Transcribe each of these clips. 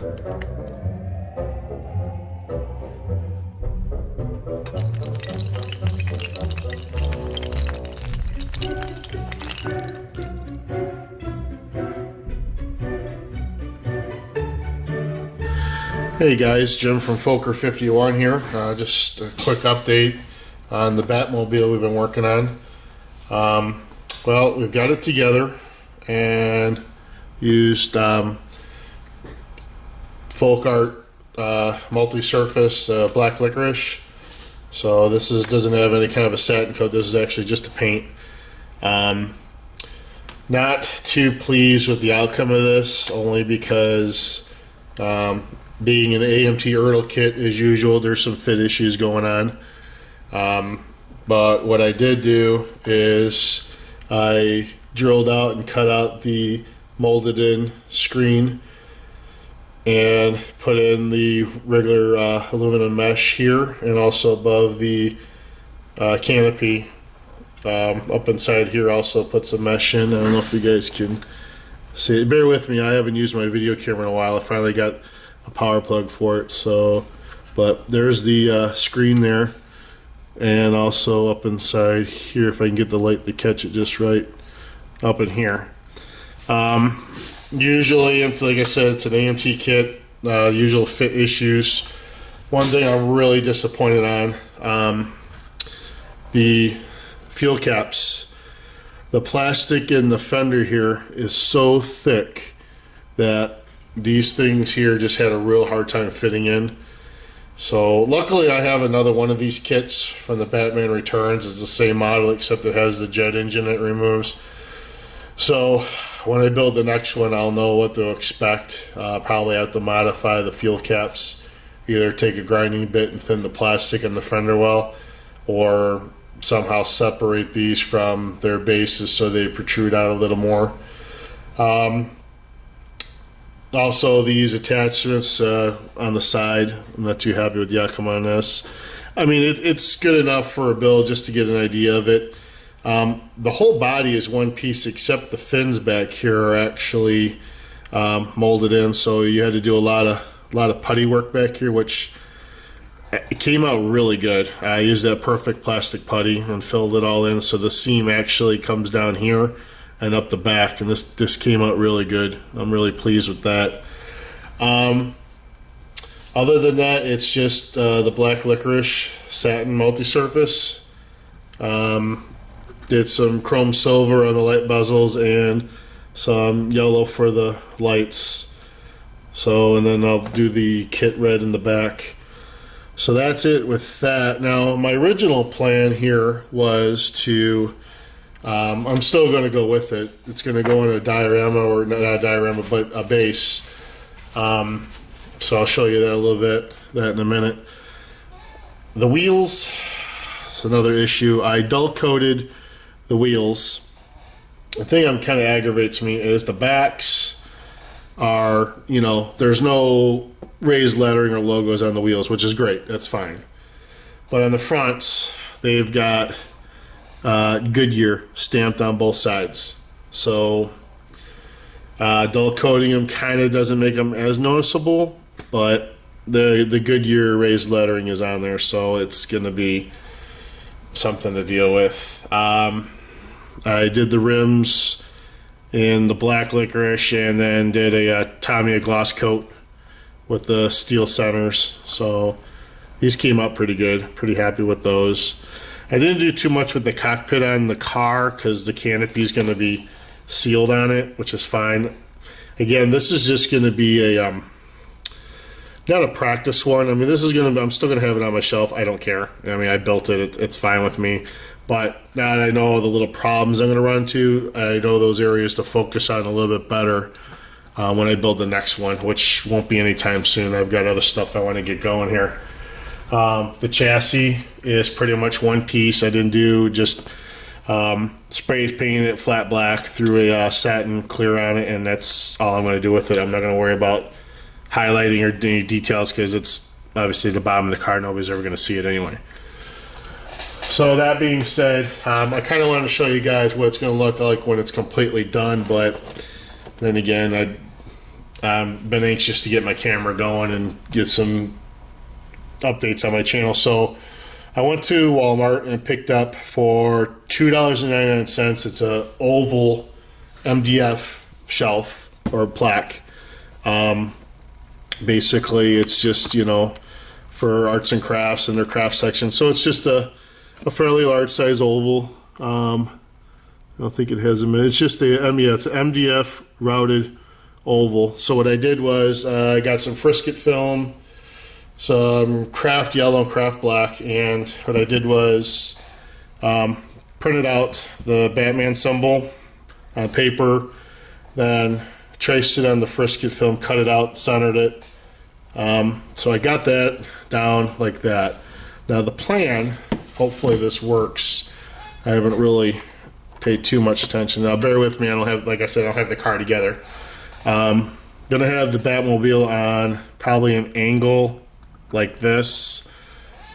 Hey guys, Jim from Fokker 51 here. Just a quick update on the Batmobile we've been working on. Well, we've got it together and used Folk Art multi-surface black licorice. So this doesn't have any kind of a satin coat. This is actually just a paint. Not too pleased with the outcome of this, only because being an AMT Ertl kit as usual, there's some fit issues going on. But what I did do is I drilled out and cut out the molded in screen and put in the regular aluminum mesh here, and also above the canopy up inside here also put some mesh in. I don't know if you guys can see it. Bear with me, I haven't used my video camera in a while. I finally got a power plug for it. So, but there's the screen there, and also up inside here, if I can get the light to catch it just right, up in here. Usually, like I said, it's an AMT kit. Usual fit issues. One thing I'm really disappointed on, the fuel caps. The plastic in the fender here is so thick that these things here just had a real hard time fitting in. So luckily I have another one of these kits from the Batman Returns. It's the same model except it has the jet engine it removes. So when I build the next one, I'll know what to expect. Probably have to modify the fuel caps. Either take a grinding bit and thin the plastic in the fender well, or somehow separate these from their bases so they protrude out a little more. Also, these attachments on the side, I'm not too happy with the outcome on this. I mean, it's good enough for a build just to get an idea of it. The whole body is one piece except the fins back here are actually molded in, so you had to do a lot of putty work back here, which it came out really good. I used that perfect plastic putty and filled it all in, so the seam actually comes down here and up the back, and this came out really good. I'm really pleased with that. Other than that, it's just the black licorice satin multi-surface. Did some chrome silver on the light bezels and some yellow for the lights. So, and then I'll do the kit red in the back. So that's it with that. Now, my original plan here was to I'm still going to go with it. It's going to go in a diorama, or not a diorama, but a base. So I'll show you that a little bit, that in a minute. The wheels, it's another issue. I dull coated the wheels. The thing that kind of aggravates me is the backs are, there's no raised lettering or logos on the wheels, which is great. That's fine. But on the fronts, they've got Goodyear stamped on both sides. So dull coating them kind of doesn't make them as noticeable, but the Goodyear raised lettering is on there, so it's going to be something to deal with. I did the rims in the black licorice and then did a Tamiya gloss coat with the steel centers. So these came out pretty good. Pretty happy with those. I didn't do too much with the cockpit on the car because the canopy is going to be sealed on it, which is fine. Again, this is just going to be a not a practice one. I mean, this is going to. I'm still going to have it on my shelf. I don't care. I mean, I built it. It's fine with me. But now that I know the little problems I'm going to run into, I know those areas to focus on a little bit better when I build the next one, which won't be anytime soon. I've got other stuff I want to get going here. The chassis is pretty much one piece. I didn't do just spray painted it flat black, threw a satin clear on it, and that's all I'm going to do with it. I'm not going to worry about highlighting or any details because it's obviously the bottom of the car. Nobody's ever going to see it anyway. So that being said, I kind of wanted to show you guys what it's going to look like when it's completely done, but then again, been anxious to get my camera going and get some updates on my channel. So I went to Walmart and picked up for $2.99. It's a oval MDF shelf or plaque. Basically, it's just, you know, for arts and crafts and their craft section. So it's just a fairly large size oval. I don't think it has a minute. It's just it's an MDF routed oval. So what I did was I got some Frisket film, some craft yellow and craft black, and what I did was printed out the Batman symbol on paper, then traced it on the Frisket film, cut it out, centered it. So I got that down like that. Now the plan, hopefully this works. I haven't really paid too much attention. Now bear with me, I don't have, like I said, I don't have the car together. Gonna have the Batmobile on probably an angle like this.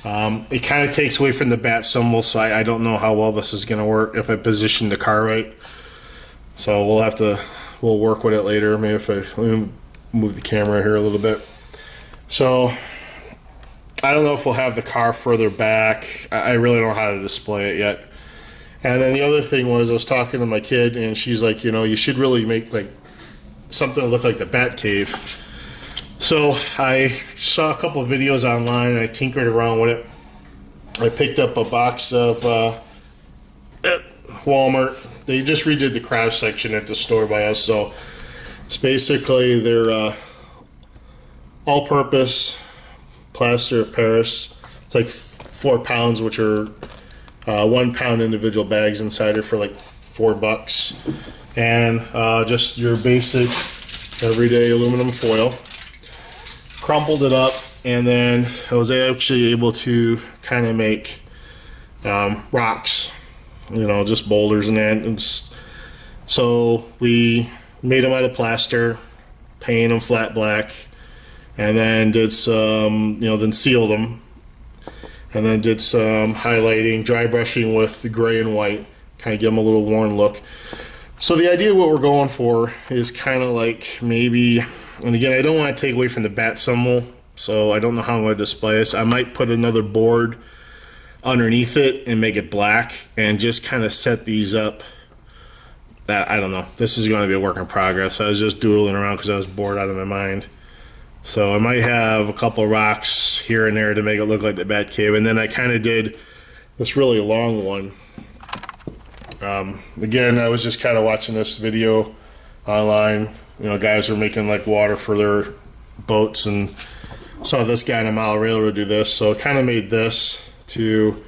It kind of takes away from the bat symbol, so I don't know how well this is gonna work if I position the car right. So we'll work with it later. Maybe if let me move the camera here a little bit. So I don't know if we'll have the car further back. I really don't know how to display it yet. And then the other thing was I was talking to my kid, and she's like, you know, you should really make like something that look like the Bat Cave. So I saw a couple of videos online, and I tinkered around with it. I picked up a box of at Walmart. They just redid the craft section at the store by us, so it's basically their all-purpose plaster of Paris. It's like 4 pounds, which are 1 pound individual bags inside it for like $4, and just your basic everyday aluminum foil. Crumpled it up, and then I was actually able to kind of make rocks, you know, just boulders and that. And so we made them out of plaster, painted them flat black, and then did some, you know, then sealed them, and then did some highlighting, dry brushing with the gray and white, kind of give them a little worn look. So the idea of what we're going for is kind of like maybe, and again, I don't want to take away from the bat symbol, so I don't know how I'm going to display this. I might put another board underneath it and make it black and just kind of set these up. That, I don't know. This is going to be a work in progress. I was just doodling around because I was bored out of my mind. So I might have a couple rocks here and there to make it look like the Bat Cave, and then I kind of did this really long one. Again, I was just kind of watching this video online. You know, guys were making like water for their boats, and saw this guy in a mile railroad do this. So I kind of made this to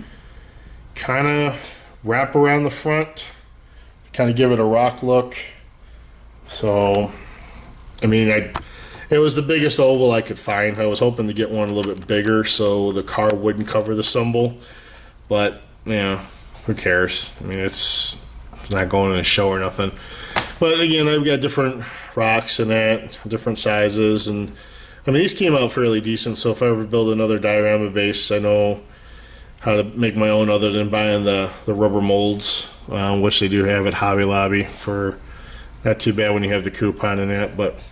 kind of wrap around the front, kind of give it a rock look. So, I mean, it was the biggest oval I could find. I was hoping to get one a little bit bigger so the car wouldn't cover the symbol, but yeah, who cares? I mean, it's not going in a show or nothing. But again, I've got different rocks and that, different sizes, and I mean, these came out fairly decent. So if I ever build another diorama base, I know how to make my own other than buying the rubber molds, which they do have at Hobby Lobby for not too bad when you have the coupon in that. But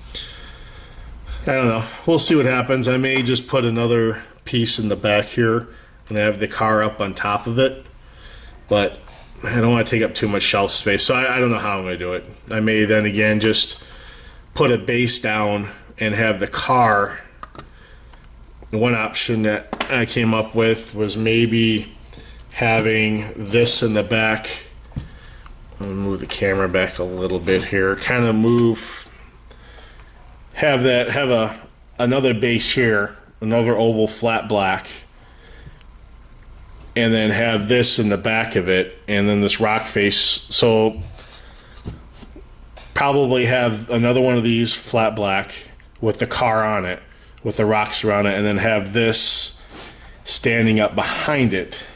I don't know. We'll see what happens. I may just put another piece in the back here and have the car up on top of it, but I don't want to take up too much shelf space, so I don't know how I'm going to do it. I may then again just put a base down and have the car. One option that I came up with was maybe having this in the back. Let me move the camera back a little bit here. Kind of have another base here, another oval flat black, and then have this in the back of it, and then this rock face. So probably have another one of these flat black with the car on it, with the rocks around it, and then have this standing up behind it.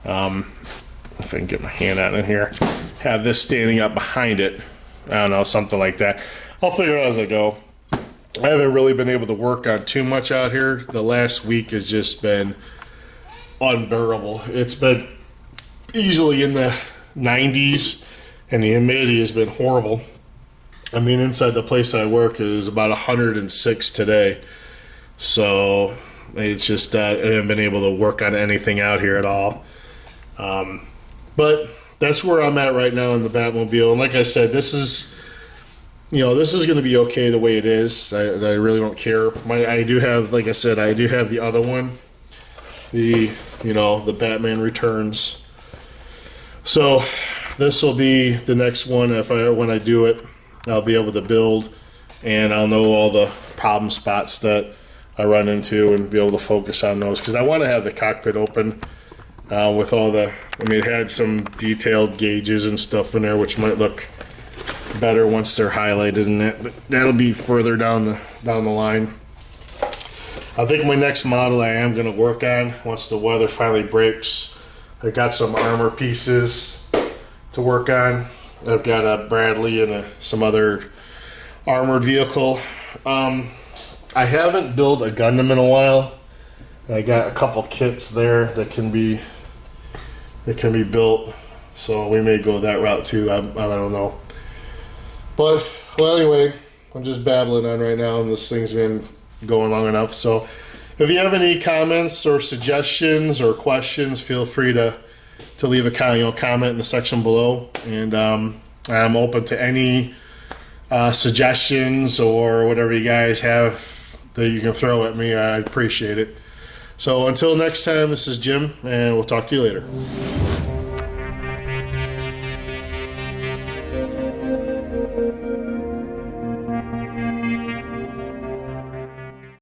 If I can get my hand out in here, have this standing up behind it. I don't know, something like that. I'll figure it out as I go. I haven't really been able to work on too much out here. The last week has just been unbearable. It's been easily in the 90s, and the humidity has been horrible. I mean, inside the place I work is about 106 today. So it's just I haven't been able to work on anything out here at all. But that's where I'm at right now in the Batmobile. And like I said, this is going to be okay the way it is. I really don't care. I do have, like I said, I do have the other one, the Batman Returns. So this will be the next one. When I do it, I'll be able to build, and I'll know all the problem spots that I run into and be able to focus on those, because I want to have the cockpit open with all the. I mean, it had some detailed gauges and stuff in there, which might look better once they're highlighted in that, but that'll be further down the line. I think my next model I am going to work on once the weather finally breaks. I got some armor pieces to work on. I've got a Bradley and some other armored vehicle. I haven't built a Gundam in a while. I got a couple kits there that can be built, so we may go that route too. I don't know. But, well, anyway, I'm just babbling on right now, and this thing's been going long enough. So if you have any comments or suggestions or questions, feel free to leave a comment in the section below. And I'm open to any suggestions or whatever you guys have that you can throw at me. I appreciate it. So until next time, this is Jim, and we'll talk to you later.